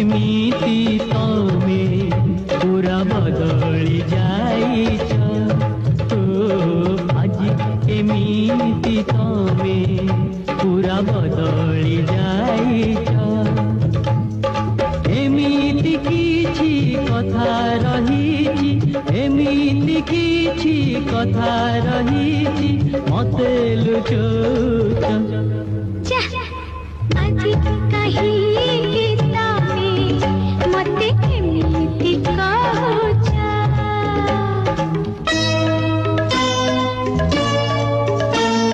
एमिति तमे पूरा बदली जाइछ आज एमिति तमे पूरा बदली जाइछ एमिति किछि कथा रहिछि एमिति किछि कथा रहिछि मते लुचौछ आज कहीं